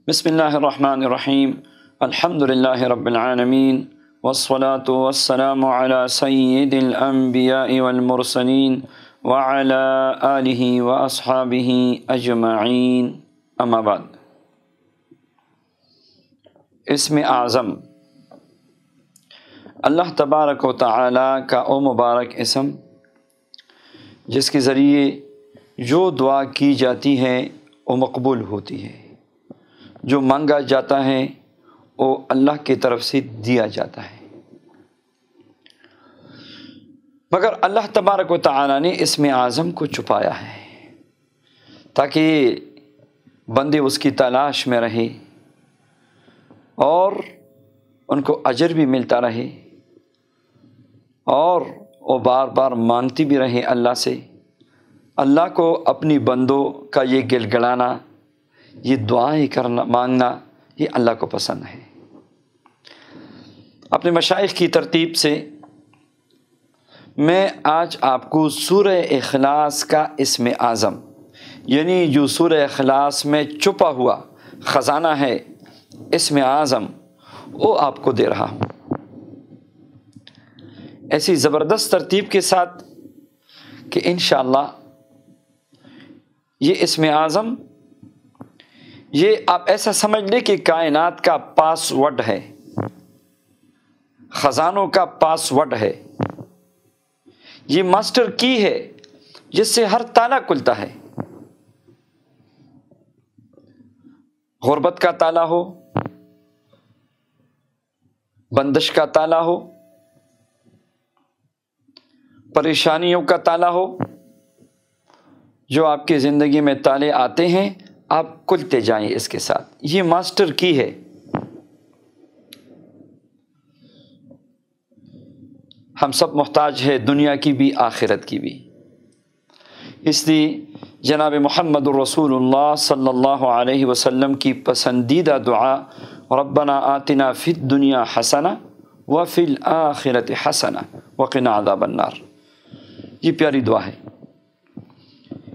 بسم اللہ الرحمن الرحیم الحمد للہ رب العالمین والصلاة والسلام علی سید الانبیاء والمرسلین وعلی آلہ واصحابہ اجمعین اما بعد۔ اسم اعظم اللہ تبارک و تعالی کا او مبارک اسم جس کے ذریعے جو دعا کی جاتی ہے وہ مقبول ہوتی ہے، جو مانگا جاتا ہے وہ اللہ کی طرف سے دیا جاتا ہے۔ مگر اللہ تبارک و تعالی نے اسم اعظم کو چھپایا ہے تاکہ بندے اس کی تلاش میں رہے اور ان کو اجر بھی ملتا رہے اور وہ بار بار مانگتی بھی رہے اللہ سے۔ اللہ کو اپنی بندوں کا یہ گڑگڑانا، یہ دعائیں کرنا، مانگنا، یہ اللہ کو پسند ہے۔ اپنے مشائخ کی ترتیب سے میں آج آپ کو سورہ اخلاص کا اسم اعظم، یعنی جو سورہ اخلاص میں چھپا ہوا خزانہ ہے اسم اعظم، وہ آپ کو دے رہا ہوں ایسی زبردست ترتیب کے ساتھ کہ انشاءاللہ یہ اسم اعظم، یہ آپ ایسا سمجھ لیں کہ کائنات کا پاس ورڈ ہے، خزانوں کا پاس ورڈ ہے، یہ ماسٹر کی ہے جس سے ہر تالا کھلتا ہے۔ غربت کا تالا ہو، بندش کا تالا ہو، پریشانیوں کا تالا ہو، جو آپ کی زندگی میں تالے آتے ہیں آپ کھلتے جائیں اس کے ساتھ، یہ ماسٹر کی ہے۔ ہم سب محتاج ہیں دنیا کی بھی آخرت کی بھی، اس لیے جناب محمد الرسول اللہ صلی اللہ علیہ وسلم کی پسندیدہ دعا ربنا آتنا فی الدنیا حسنہ وفی الآخرۃ حسنہ وقنا عذاب النار، یہ پیاری دعا ہے۔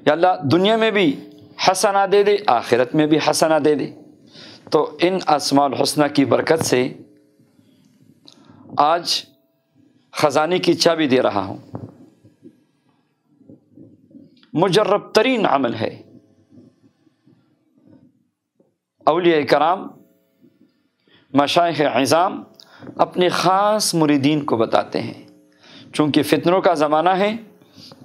یا اللہ دنیا میں بھی حسنہ دے دے، آخرت میں بھی حسنہ دے دے۔ تو ان اسماء الحسنہ کی برکت سے آج خزانے کی چابی دے رہا ہوں۔ مجرب ترین عمل ہے۔ اولیاء کرام، مشائخ عظام اپنے خاص مریدین کو بتاتے ہیں، چونکہ فتنوں کا زمانہ ہے،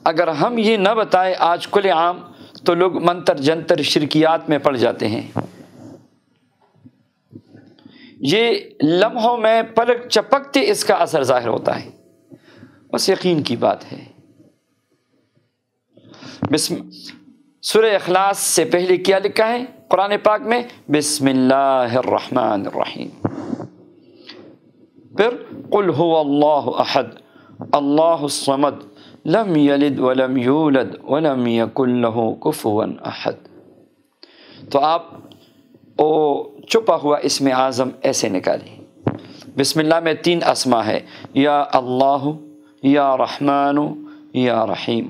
اگر ہم یہ نہ بتائیں آج کل عام تو لوگ منتر جنتر شرکیات میں پڑ جاتے ہیں۔ یہ لمحوں میں پلک چپکتے اس کا اثر ظاہر ہوتا ہے، بس یقین کی بات ہے۔ سورہ اخلاص سے پہلے کیا لکھا ہے قرآن پاک میں؟ بسم اللہ الرحمن الرحیم، پھر قل هو اللہ احد اللہ الصمد لم یلد ولم یولد ولم یکن لہ کفوا احد۔ تو آپ وہ چھپا ہوا اسم اعظم ایسے نکالیں۔ بسم اللہ میں 3 اسما ہے، یا اللہ، یا رحمان، یا رحیم۔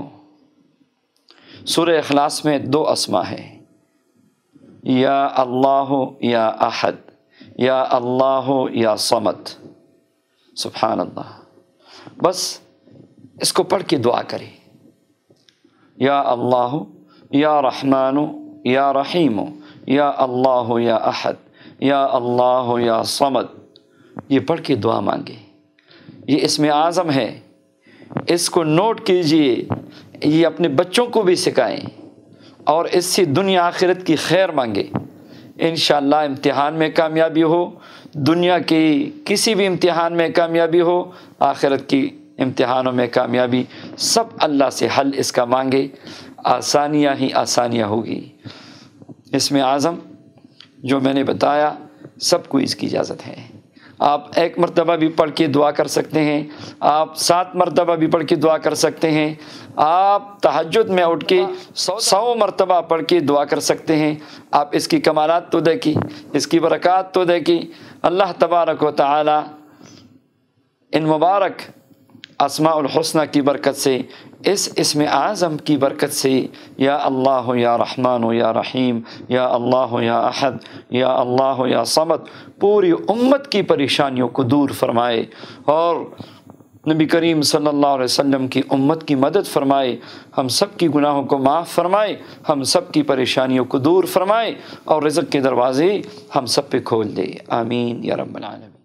سورہ اخلاص میں 2 اسما ہے، یا اللہ، یا احد، یا اللہ، یا صمد۔ سبحان اللہ، بس اس کو پڑھ کے دعا کرے، یا اللہ، یا رحمان، یا رحیم، یا اللہ، یا احد، یا اللہ، یا صمد، یہ پڑھ کے دعا مانگے۔ یہ اسم اعظم ہے، اس کو نوٹ کیجئے، یہ اپنے بچوں کو بھی سکھائیں اور اس سے دنیا آخرت کی خیر مانگے۔ انشاءاللہ امتحان میں کامیابی ہو، دنیا کی کسی بھی امتحان میں کامیابی ہو، آخرت کی امتحانوں میں کامیابی، سب اللہ سے حل اس کا مانگے، آسانیاں ہی آسانیاں ہوگی۔ اسم اعظم جو میں نے بتایا سب کو اس کی اجازت ہے۔ آپ 1 مرتبہ بھی پڑھ کے دعا کر سکتے ہیں، آپ 7 مرتبہ بھی پڑھ کے دعا کر سکتے ہیں، آپ تہجد میں اٹھ کے 100 مرتبہ پڑھ کے دعا کر سکتے ہیں۔ آپ اس کی کمالات تو دیکھیں، اس کی برکات تو دیکھیں۔ اللہ تبارک و تعالی ان مبارک اسماء الحسنہ کی برکت سے، اس اسم اعظم کی برکت سے، یا اللہ یا رحمان یا رحیم، یا اللہ یا احد، یا اللہ یا صمد، پوری امت کی پریشانیوں کو دور فرمائے، اور نبی کریم صلی اللہ علیہ وسلم کی امت کی مدد فرمائے، ہم سب کی گناہوں کو معاف فرمائے، ہم سب کی پریشانیوں کو دور فرمائے، اور رزق کے دروازے ہم سب پہ کھول دے، آمین یا رب العالمین۔